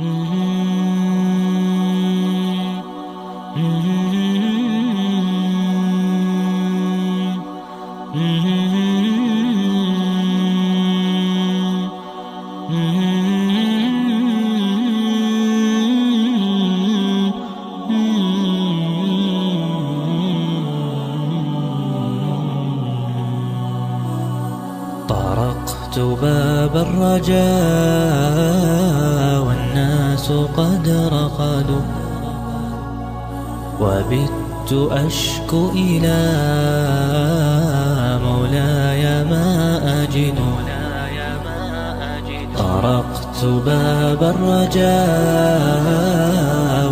طرقت باب الرجاء والناس قد رقدوا، وبت أشكو إلى مولاي ما أجد. طرقت باب الرجاء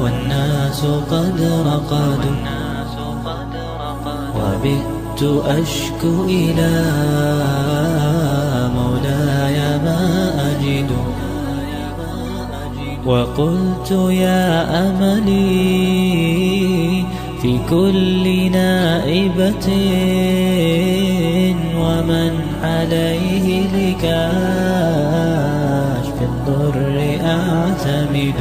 والناس قد رقدوا، وبت أشكو إلى مولاي ما أجد. وقلت يا أملي في كل نائبة ومن عليه لكاشف الضر أعتمد.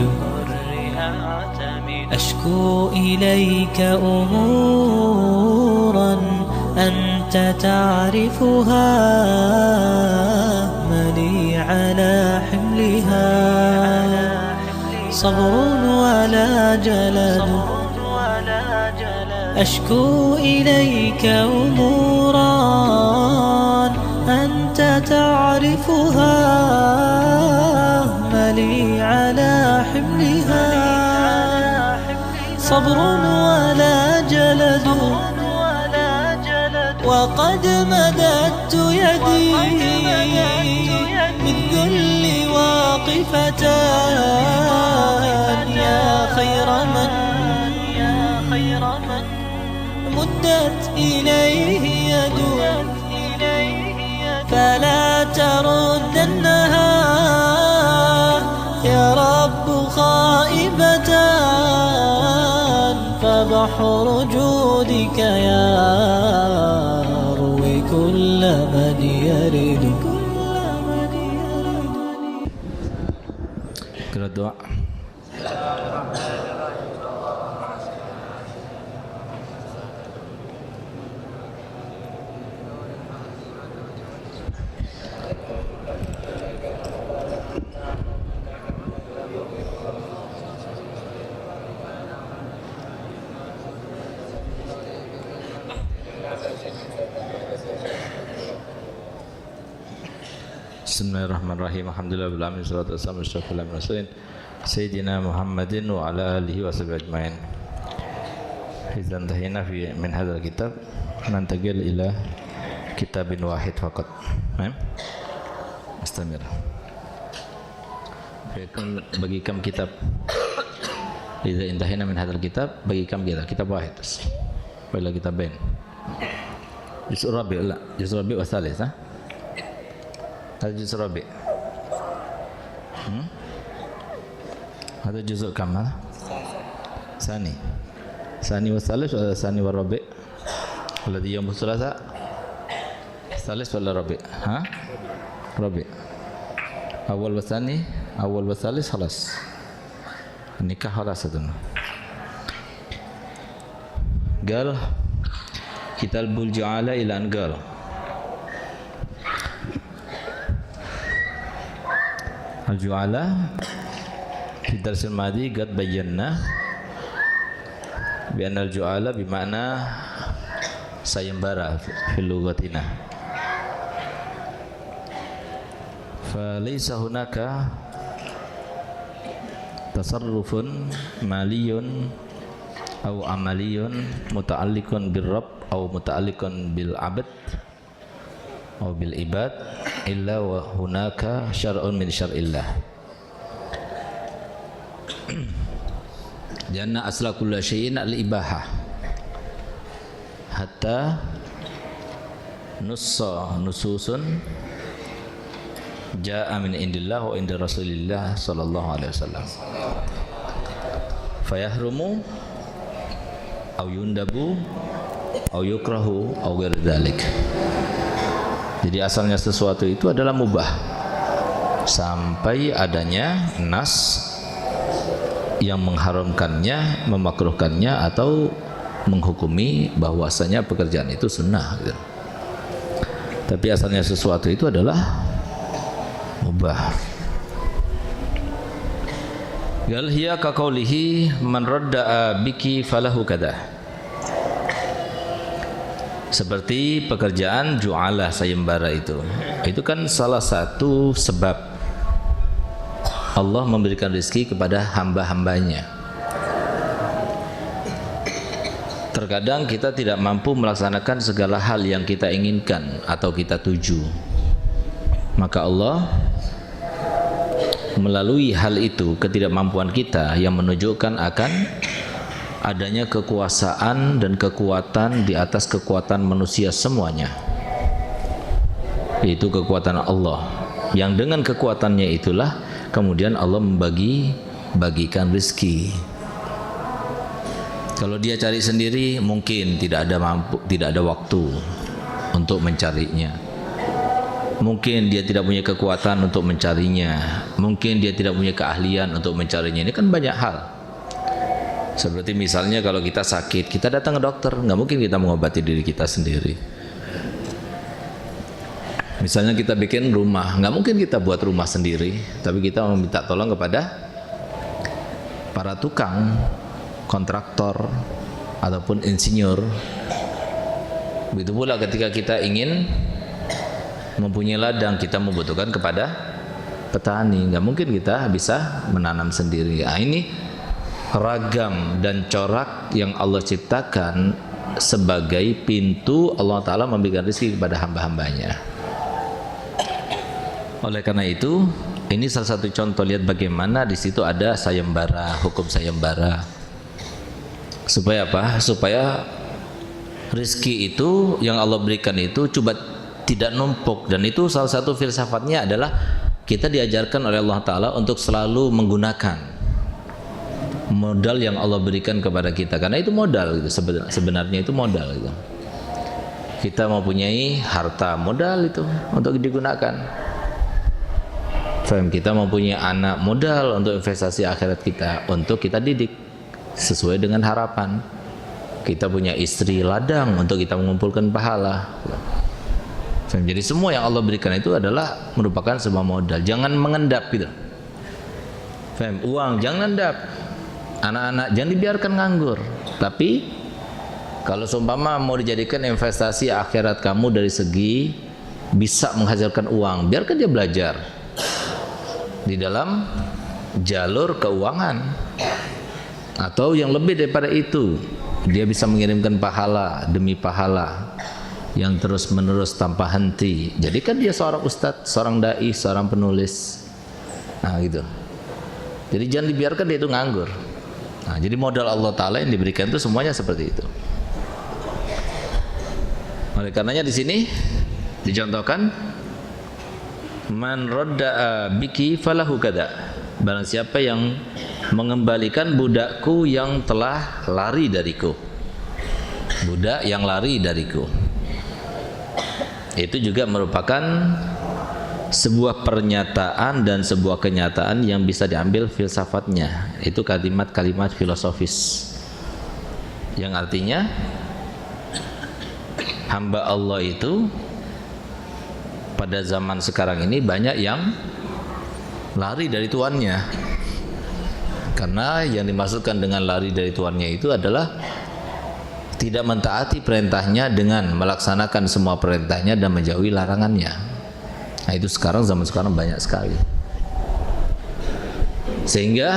أشكو إليك أمورا أنت تعرفها، ملي على حملها صبر ولا جلد. أشكو إليك أمورا أنت تعرفها، ملي على حملها صبر ولا جلد. وقد مددت يدي بالذل واقفة يا خير من مدت إليه يد، فلا تردنها يا رب خائبة، فبحر جودك يروي كل من يرد. Kira doa. Bismillahirrahmanirrahim. Alhamdulillahirabbil alamin, wassalatu wassalamu ala rasulillah sayyidina Muhammadin wa ala alihi wa sahbihi ajmain. Idzan tahina fi min hadzal kitab nantaqil ila kitabin wahid faqat. Mustamir. Bagi kam kitab. Idza intahina min hadzal kitab, bagi kam kitab wahid. Wala kitabain. Juz' rabi' la, juz' rabi' wa thalith, ha? هذا جزء ربيع. هذا جزء كم هذا؟ ثاني. ثاني والثالث ولا ثاني والربيع؟ الذي يوم الثلاثاء ثالث ولا ربيع؟ ها؟ ربيع. أول والثاني، أول والثالث خلاص. النكاح خلاص أظن. قال كتاب الجعالة إلى أن قال Al-Ju'ala fi darsil madi qad bayyana bi anna al-ju'ala bi makna sayembara fil lughatina, fa laysa hunaka tasarrufun maliyun aw amaliyun muta'alliqun bir rabb aw muta'alliqun bil 'abd aw bil ibad illa wa hunaka syar'un min syar'illah. Janna asla kulli syai'in al-ibahah hatta nususun jaa min indillah wa inda rasulillah sallallahu alaihi wasallam fayahrumu aw yundabu aw yukrahu aw ghair dzalik. Jadi asalnya sesuatu itu adalah mubah sampai adanya nas yang mengharamkannya, memakruhkannya, atau menghukumi bahwasanya pekerjaan itu sunnah gitu. Tapi asalnya sesuatu itu adalah mubah. Gal hiya ka qaulihi man radda'a biki falahu kada. Seperti pekerjaan ju'alah, sayembara itu kan salah satu sebab Allah memberikan rezeki kepada hamba-hambanya. Terkadang kita tidak mampu melaksanakan segala hal yang kita inginkan atau kita tuju, maka Allah melalui hal itu, ketidakmampuan kita, yang menunjukkan akan adanya kekuasaan dan kekuatan di atas kekuatan manusia semuanya, yaitu kekuatan Allah, yang dengan kekuatannya itulah kemudian Allah bagikan rezeki. Kalau dia cari sendiri mungkin tidak ada waktu untuk mencarinya. Mungkin dia tidak punya kekuatan untuk mencarinya. Mungkin dia tidak punya keahlian untuk mencarinya. Ini kan banyak hal. Seperti misalnya kalau kita sakit, kita datang ke dokter, nggak mungkin kita mengobati diri kita sendiri. Misalnya kita bikin rumah, nggak mungkin kita buat rumah sendiri, tapi kita meminta tolong kepada para tukang, kontraktor, ataupun insinyur. Begitu pula ketika kita ingin mempunyai ladang, kita membutuhkan kepada petani. Nggak mungkin kita bisa menanam sendiri. Nah, ini ragam dan corak yang Allah ciptakan sebagai pintu Allah Ta'ala memberikan rezeki kepada hamba-hambanya. Oleh karena itu, ini salah satu contoh, lihat bagaimana di situ ada sayembara, hukum sayembara. Supaya apa? Supaya rezeki itu yang Allah berikan itu coba tidak numpuk, dan itu salah satu filsafatnya adalah kita diajarkan oleh Allah Ta'ala untuk selalu menggunakan modal yang Allah berikan kepada kita, karena itu modal gitu. Sebenarnya itu modal gitu. Kita mempunyai harta, modal itu untuk digunakan. Kita mempunyai anak, modal untuk investasi akhirat kita, untuk kita didik sesuai dengan harapan. Kita punya istri, ladang untuk kita mengumpulkan pahala. Jadi semua yang Allah berikan itu adalah merupakan sebuah modal. Jangan mengendap gitu. Uang jangan endap. Anak-anak jangan dibiarkan nganggur. Tapi kalau seumpama mau dijadikan investasi akhirat kamu dari segi bisa menghasilkan uang, biarkan dia belajar di dalam jalur keuangan. Atau yang lebih daripada itu, dia bisa mengirimkan pahala demi pahala yang terus menerus tanpa henti. Jadi kan dia seorang ustadz, seorang dai, seorang penulis. Nah gitu. Jadi jangan dibiarkan dia itu nganggur. Nah, jadi modal Allah Ta'ala yang diberikan itu semuanya seperti itu. Oleh karenanya di sini dicontohkan, man radda'a biki falahu kada. Barang siapa yang mengembalikan budakku yang telah lari dariku. Budak yang lari dariku. Itu juga merupakan sebuah pernyataan dan sebuah kenyataan yang bisa diambil filsafatnya. Itu kalimat-kalimat filosofis yang artinya hamba Allah itu pada zaman sekarang ini banyak yang lari dari tuannya. Karena yang dimaksudkan dengan lari dari tuannya itu adalah tidak mentaati perintahnya dengan melaksanakan semua perintahnya dan menjauhi larangannya. Nah itu zaman sekarang banyak sekali. Sehingga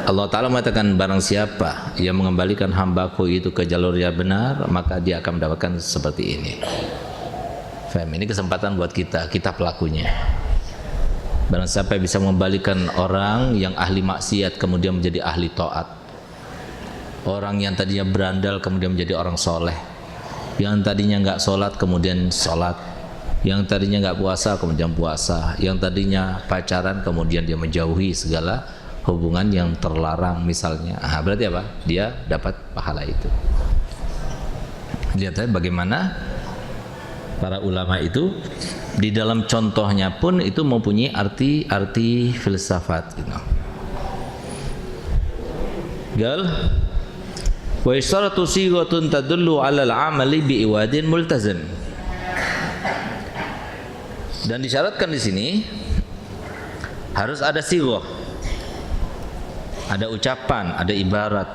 Allah Ta'ala mengatakan, barang siapa yang mengembalikan hambaku itu ke jalur yang benar, maka dia akan mendapatkan seperti ini. Ini kesempatan buat kita pelakunya. Barang siapa bisa mengembalikan orang yang ahli maksiat kemudian menjadi ahli taat, orang yang tadinya berandal kemudian menjadi orang soleh, yang tadinya nggak sholat kemudian sholat, yang tadinya nggak puasa kemudian puasa, yang tadinya pacaran kemudian dia menjauhi segala hubungan yang terlarang misalnya. Berarti apa? Dia dapat pahala itu. Lihat bagaimana para ulama itu di dalam contohnya pun itu mempunyai arti filsafat gitu. Gal wa isharatu sighatun tadullu 'ala al-'amali bi iwadin multazam. Dan disyaratkan di sini harus ada sighah, ada ucapan, ada ibarat.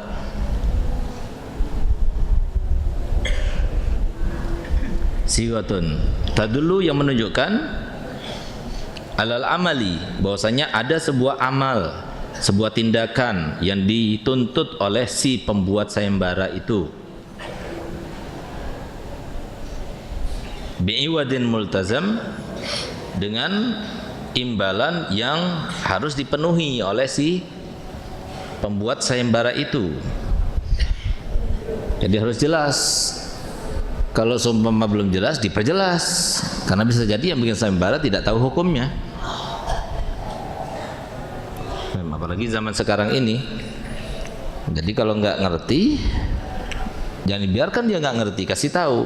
Sighatun tadullu yang menunjukkan alal amali, bahwasanya ada sebuah amal, sebuah tindakan yang dituntut oleh si pembuat sayembara itu. Bi'iwadin multazam, dengan imbalan yang harus dipenuhi oleh si pembuat sayembara itu. Jadi harus jelas. Kalau seumpama belum jelas, diperjelas, karena bisa jadi yang bikin sayembara tidak tahu hukumnya. Apalagi zaman sekarang ini. Jadi kalau nggak ngerti, jangan dibiarkan dia nggak ngerti, kasih tahu.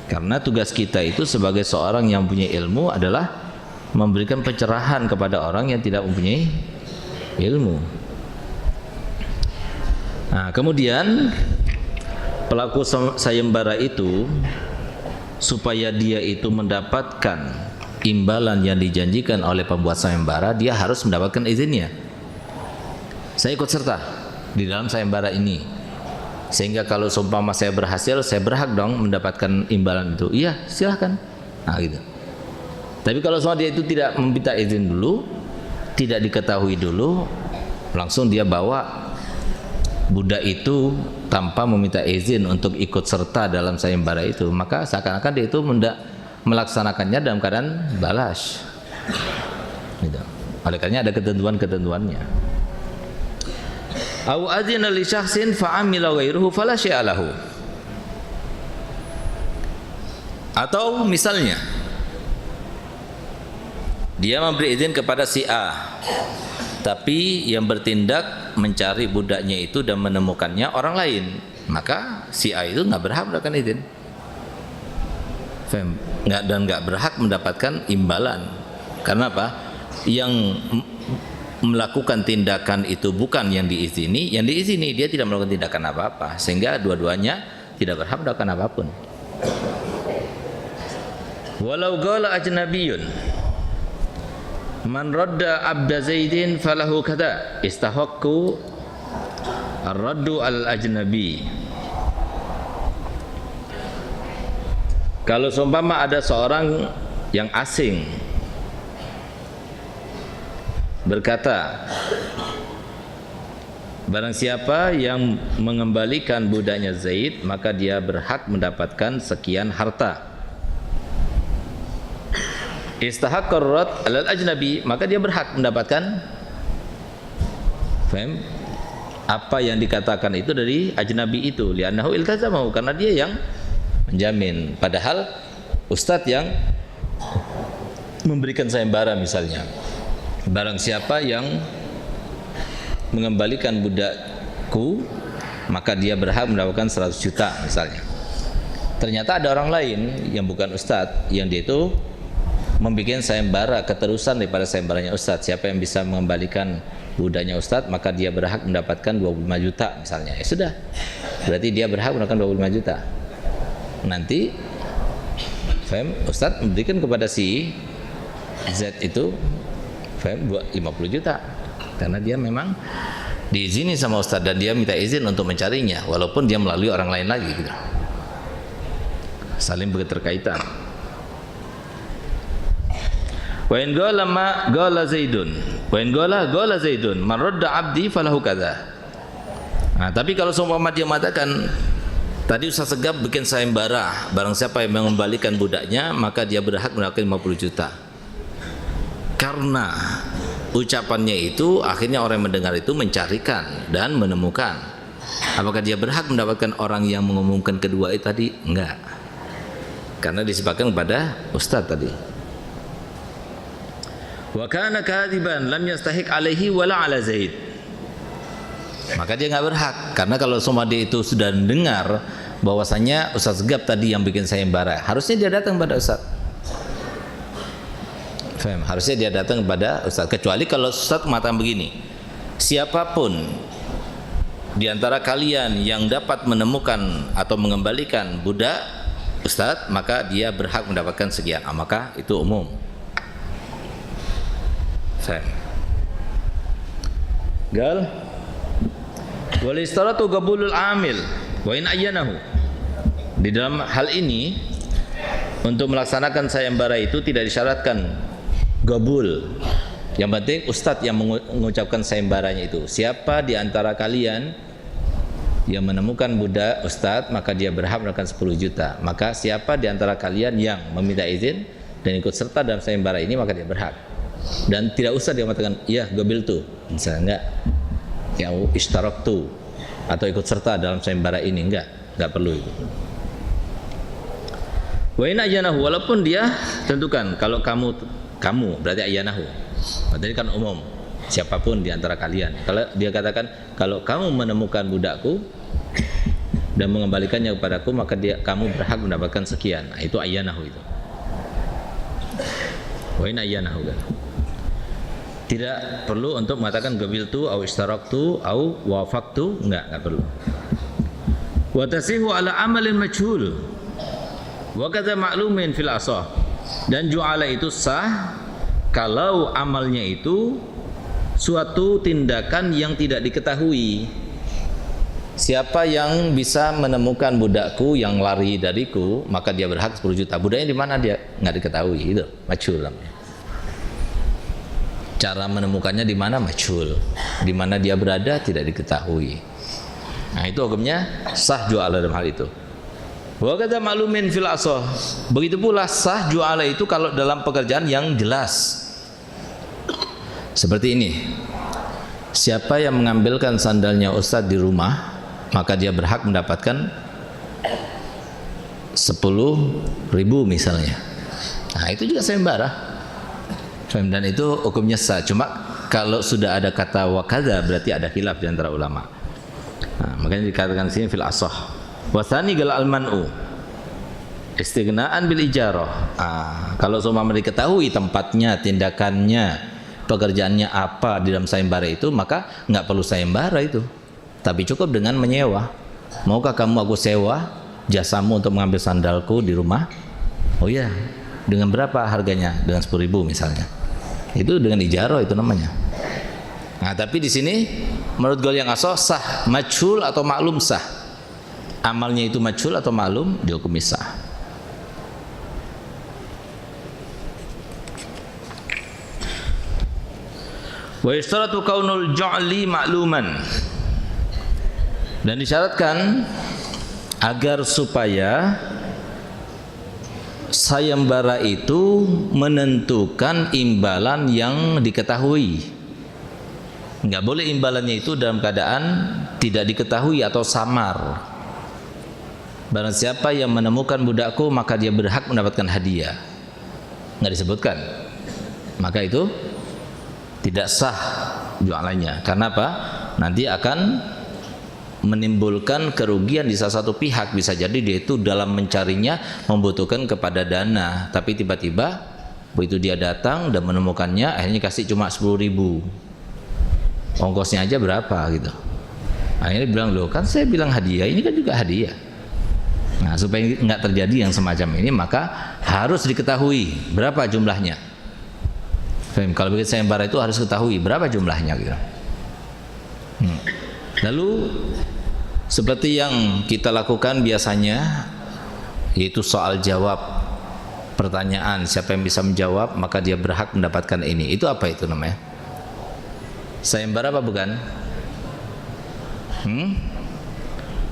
Karena tugas kita itu sebagai seorang yang punya ilmu adalah memberikan pencerahan kepada orang yang tidak mempunyai ilmu. Nah, kemudian pelaku sayembara itu, supaya dia itu mendapatkan imbalan yang dijanjikan oleh pembuat sayembara, dia harus mendapatkan izinnya. Saya ikut serta di dalam sayembara ini, sehingga kalau seumpama saya berhasil, saya berhak dong mendapatkan imbalan itu. Iya, silahkan. Nah gitu. Tapi kalau semua dia itu tidak meminta izin dulu, tidak diketahui dulu, langsung dia bawa budak itu tanpa meminta izin untuk ikut serta dalam sayembara itu, maka seakan-akan dia itu melaksanakannya dalam keadaan balas. Gitu. Oleh karena ada ketentuan-ketentuannya. Au adzina li syakhsin fa amila ghairuhu fala syai'a lahu. Atau misalnya dia memberi izin kepada si A, tapi yang bertindak mencari budaknya itu dan menemukannya orang lain, maka si A itu nggak berhak mendapatkan izin, nggak berhak mendapatkan imbalan. Karena apa? Yang melakukan tindakan itu bukan yang diizini, yang diizini dia tidak melakukan tindakan apa-apa, sehingga dua-duanya tidak berhak mendapatkan apapun. Walau qala ajnabiyyun man radda abda zaidin falahu kada istahaqqu ar-raddu al-ajnabi. Kalau seumpama ada seorang yang asing berkata, barang siapa yang mengembalikan budaknya Zaid, maka dia berhak mendapatkan sekian harta. Istahaqqar rad alal ajnabi, maka dia berhak mendapatkan apa yang dikatakan itu dari ajnabi itu, li'annahu iltazamahu, karena dia yang menjamin. Padahal ustadz yang memberikan sayembara misalnya, barang siapa yang mengembalikan budakku, maka dia berhak mendapatkan 100 juta misalnya. Ternyata ada orang lain yang bukan ustadz, yang dia itu membuat sayembara keterusan daripada sayembaranya ustadz. Siapa yang bisa mengembalikan budaknya ustadz, maka dia berhak mendapatkan 25 juta misalnya. Ya sudah, berarti dia berhak mendapatkan 25 juta. Nanti ustadz memberikan kepada si Z itu 50 juta, karena dia memang diizini sama ustadz dan dia minta izin untuk mencarinya, walaupun dia melalui orang lain lagi gitu. Saling berketerkaitan. Wa in qala ma qala Zaidun wa in qala Zaidun man radda abdi falahu kadza. Nah, tapi kalau seumpama dia mengatakan tadi Ustaz Segap bikin sayembara, barang siapa yang mengembalikan budaknya maka dia berhak mendapatkan 50 juta. Karena ucapannya itu akhirnya orang yang mendengar itu mencarikan dan menemukan. Apakah dia berhak mendapatkan orang yang mengumumkan kedua itu tadi? Enggak. Karena disebabkan kepada ustaz tadi. Wa kana kadiban lam yastahiq alaihi wala ala Zaid. Maka dia enggak berhak, karena kalau semua dia itu sudah dengar bahwasanya Ustaz Segap tadi yang bikin sayembara, harusnya dia datang pada ustaz. Faham? Harusnya dia datang kepada ustaz, kecuali kalau ustaz mengatakan begini, siapapun di antara kalian yang dapat menemukan atau mengembalikan budak Ustadz, maka dia berhak mendapatkan sekian. Maka itu umum. Gal wal istaratu qabulul amil wa in ayyanahu. Di dalam hal ini untuk melaksanakan sayembara itu tidak disyaratkan gabul. Yang penting ustadz yang mengucapkan sayembaranya itu. Siapa di antara kalian yang menemukan budak ustadz, maka dia berhak mendapatkan 10 juta. Maka siapa di antara kalian yang meminta izin dan ikut serta dalam sayembara ini, maka dia berhak. Dan tidak usah dia mengatakan ya gabil tu, misalnya enggak, ya ishtarak tu, atau ikut serta dalam sayembara ini, enggak perlu itu. Wa in ayyanahu, walaupun dia tentukan kalau kamu berarti ayyanahu. Berarti kan umum, siapapun di antara kalian. Kalau dia katakan kalau kamu menemukan budakku dan mengembalikannya kepadaku, maka kamu berhak mendapatkan sekian. Nah, itu ayyanahu itu. Wa in ayyanahu kan. Tidak perlu untuk mengatakan gabiltu au ishtaraktu au wafaqtu, enggak perlu. Wa tasihu ala amalin majhul wa kadza ma'lumin fil asah. Dan ju'ala itu sah kalau amalnya itu suatu tindakan yang tidak diketahui. Siapa yang bisa menemukan budakku yang lari dariku, maka dia berhak 10 juta. Budaknya di mana dia nggak diketahui, itu majhul namanya. Cara menemukannya di mana majhul, di mana dia berada tidak diketahui. Nah, itu hukumnya sah ju'ala dalam hal itu. Wa kadza ma'lumin fil asah. Begitu pula sah ju'ala itu kalau dalam pekerjaan yang jelas. Seperti ini. Siapa yang mengambilkan sandalnya ustadz di rumah, maka dia berhak mendapatkan 10.000 misalnya. Nah, itu juga sayembara. Dan itu hukumnya sah. Cuma kalau sudah ada kata wa kadza berarti ada khilaf di antara ulama. Nah, makanya dikatakan di sini fil asah. Wasani gal al-man'u istighna'an bil ijarah. Kalau seumpama diketahui tempatnya, tindakannya, pekerjaannya apa di dalam sayembara itu, maka nggak perlu sayembara itu, tapi cukup dengan menyewa. Maukah kamu aku sewa jasamu untuk mengambil sandalku di rumah? Oh iya, dengan berapa harganya? Dengan 10.000 misalnya. Itu dengan ijarah itu namanya. Nah, tapi di sini menurut gaul yang asah sah, majhul atau maklum sah. Amalnya itu majhul atau maklum dihukumi sah. Wa yashtaratu kaunul ja'li ma'luman. Dan disyaratkan agar supaya sayembara itu menentukan imbalan yang diketahui. Enggak boleh imbalannya itu dalam keadaan tidak diketahui atau samar. Barang siapa yang menemukan budakku, maka dia berhak mendapatkan hadiah. Enggak disebutkan. Maka itu tidak sah jualannya. Karena apa? Nanti akan menimbulkan kerugian di salah satu pihak. Bisa jadi dia itu dalam mencarinya membutuhkan kepada dana, tapi tiba-tiba begitu dia datang dan menemukannya, akhirnya kasih cuma 10.000. Ongkosnya aja berapa gitu. Akhirnya bilang, loh kan saya bilang hadiah, ini kan juga hadiah. Nah, supaya nggak terjadi yang semacam ini, maka harus diketahui berapa jumlahnya. Kalau begitu sayembara itu harus ketahui berapa jumlahnya gitu. Lalu seperti yang kita lakukan biasanya, yaitu soal jawab pertanyaan, siapa yang bisa menjawab maka dia berhak mendapatkan ini. Itu apa itu namanya? Sayembara apa bukan?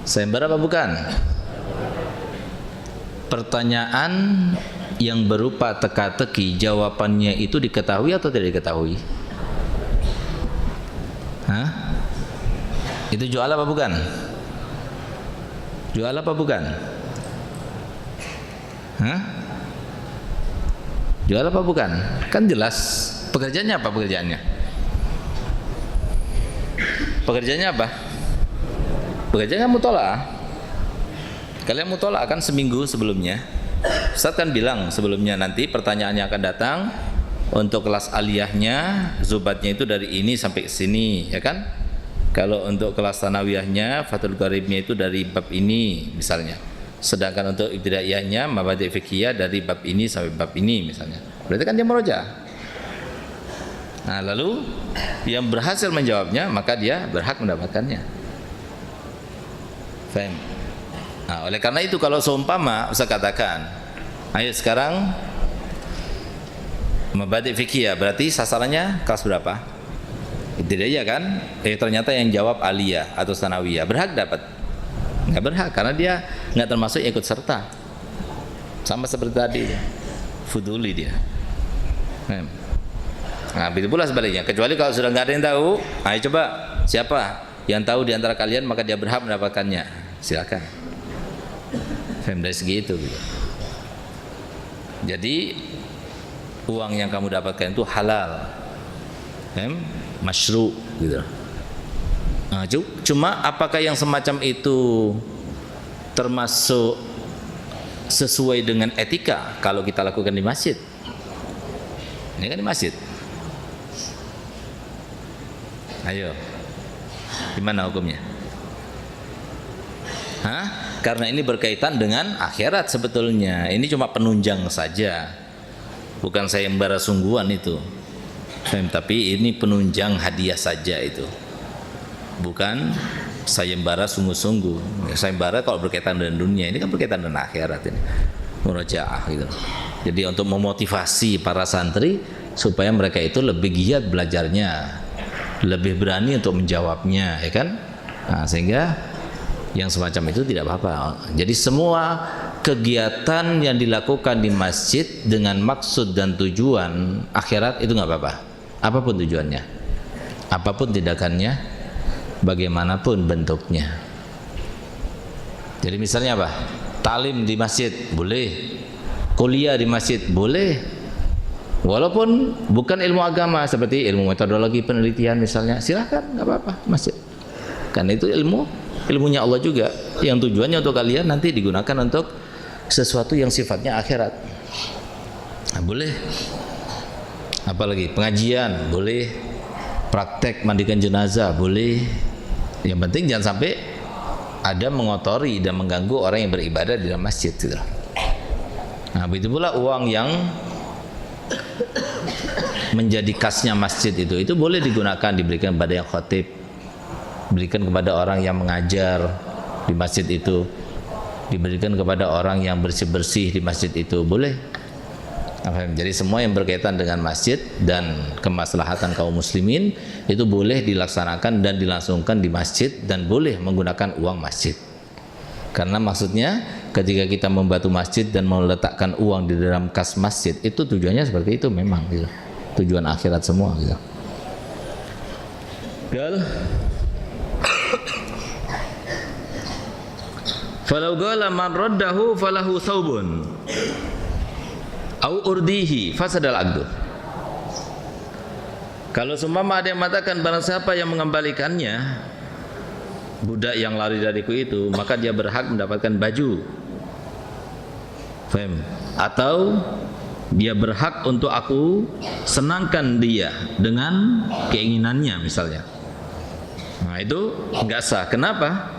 Sayembara apa bukan? Pertanyaan yang berupa teka-teki, jawabannya itu diketahui atau tidak diketahui? Itu jual apa bukan? Jual apa bukan? Jual apa bukan? Kan jelas. Pekerjaannya apa pekerjaannya? Pekerjaannya apa? Pekerjaannya mutola'ah. Kalian mutola'ah kan seminggu sebelumnya. Ustaz kan bilang sebelumnya nanti pertanyaannya akan datang untuk kelas aliyahnya, zubatnya itu dari ini sampai ke sini, ya kan? Kalau untuk kelas sanawiyahnya Fathul Qaribnya itu dari bab ini misalnya. Sedangkan untuk ibtidaiyahnya mabadi' fiqhiyah dari bab ini sampai bab ini misalnya. Berarti kan dia murojaah. Nah, lalu yang berhasil menjawabnya maka dia berhak mendapatkannya. Faham? Nah, oleh karena itu kalau seumpama Ustaz katakan, ayo sekarang mabadi' fiqhiyah berarti sasarannya kelas berapa? Ibtidaiyah kan? Ternyata yang jawab aliyah atau sanawiyah berhak dapat? Nggak berhak karena dia nggak termasuk ikut serta. Sama seperti tadi, fuduli dia. Nah, begitu pula sebaliknya. Kecuali kalau sudah nggak ada yang tahu, ayo coba siapa yang tahu di antara kalian maka dia berhak mendapatkannya. Silakan. Dari segi itu. Gitu. Jadi uang yang kamu dapatkan itu halal. Masyru gitu. Nah, cuma apakah yang semacam itu termasuk sesuai dengan etika kalau kita lakukan di masjid? Ini kan di masjid. Ayo, gimana hukumnya? Karena ini berkaitan dengan akhirat sebetulnya. Ini cuma penunjang saja, bukan sayembara sungguhan itu. Tapi ini penunjang hadiah saja itu, bukan sayembara sungguh-sungguh. Sayembara kalau berkaitan dengan dunia, ini kan berkaitan dengan akhirat ini, murojaah gitu. Jadi untuk memotivasi para santri supaya mereka itu lebih giat belajarnya, lebih berani untuk menjawabnya, ya kan? Nah, sehingga yang semacam itu tidak apa-apa. Jadi semua kegiatan yang dilakukan di masjid dengan maksud dan tujuan akhirat itu nggak apa-apa. Apapun tujuannya, apapun tindakannya, bagaimanapun bentuknya. Jadi misalnya apa? Talim di masjid boleh, kuliah di masjid boleh, walaupun bukan ilmu agama seperti ilmu metodologi penelitian misalnya, silahkan, nggak apa-apa masjid. Karena itu ilmunya Allah juga, yang tujuannya untuk kalian nanti digunakan untuk sesuatu yang sifatnya akhirat. Nah, boleh. Apalagi pengajian boleh, praktek mandikan jenazah boleh. Yang penting jangan sampai ada mengotori dan mengganggu orang yang beribadah di dalam masjid gitu. Nah, begitu pula uang yang menjadi kasnya masjid itu boleh digunakan, diberikan kepada yang khatib, diberikan kepada orang yang mengajar di masjid itu, diberikan kepada orang yang bersih-bersih di masjid itu, boleh. Jadi semua yang berkaitan dengan masjid dan kemaslahatan kaum muslimin itu boleh dilaksanakan dan dilangsungkan di masjid dan boleh menggunakan uang masjid. Karena maksudnya ketika kita membantu masjid dan meletakkan uang di dalam kas masjid itu tujuannya seperti itu memang gitu. Tujuan akhirat semua gitu. Falau qala man raddahu falahu thawbun au urdihi fasadal aqdu. Kalau seumpama ada yang mengatakan barang siapa yang mengembalikannya budak yang lari dariku itu, maka dia berhak mendapatkan baju. Faham? Atau dia berhak untuk aku senangkan dia dengan keinginannya misalnya. Nah, itu enggak sah. Kenapa?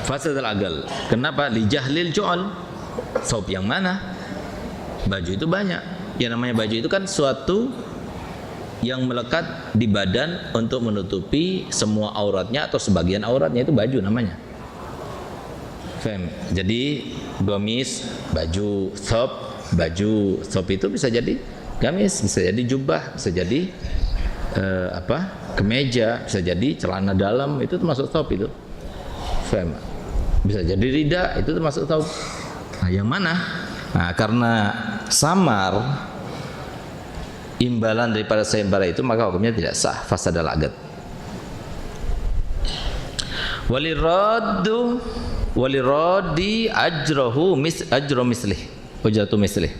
Fasadul aqal. Kenapa? Li jahlil ju'al. Thawb yang mana? Baju itu banyak. Yang namanya baju itu kan suatu yang melekat di badan untuk menutupi semua auratnya atau sebagian auratnya, itu baju namanya. Faham? Jadi gamis, baju, thawb, baju, thawb itu bisa jadi gamis, bisa jadi jubah, bisa jadi kemeja, bisa jadi celana dalam, itu termasuk thawb itu. Faham? Bisa jadi rida, itu termasuk thawb. Nah, yang mana? Nah, karena samar imbalan daripada sayembara itu, maka hukumnya tidak sah, fasadal aqd. Waliradi ajrahu ajru mislih, ujratu mislih.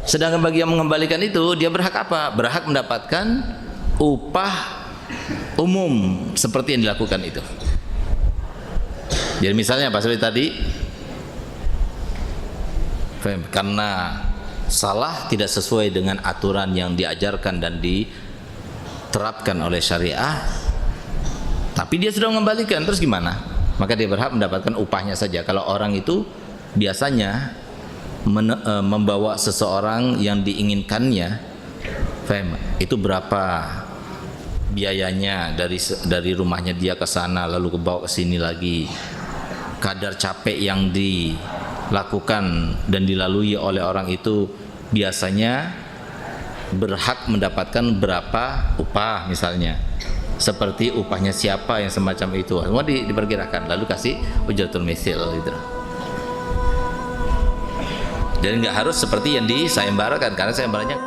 Sedangkan bagi yang mengembalikan itu, dia berhak apa? Berhak mendapatkan upah umum seperti yang dilakukan itu. Jadi misalnya apa seperti tadi, karena salah, tidak sesuai dengan aturan yang diajarkan dan diterapkan oleh syariah, tapi dia sudah mengembalikan, terus gimana? Maka dia berhak mendapatkan upahnya saja. Kalau orang itu biasanya membawa seseorang yang diinginkannya, itu berapa biayanya dari rumahnya dia ke sana lalu kebawa ke sini lagi, kadar capek yang dilakukan dan dilalui oleh orang itu biasanya berhak mendapatkan berapa upah, misalnya seperti upahnya siapa yang semacam itu, semua diperkirakan lalu kasih ujratul mitsil gitu. Dan nggak harus seperti yang disayembarakan, karena sayembaranya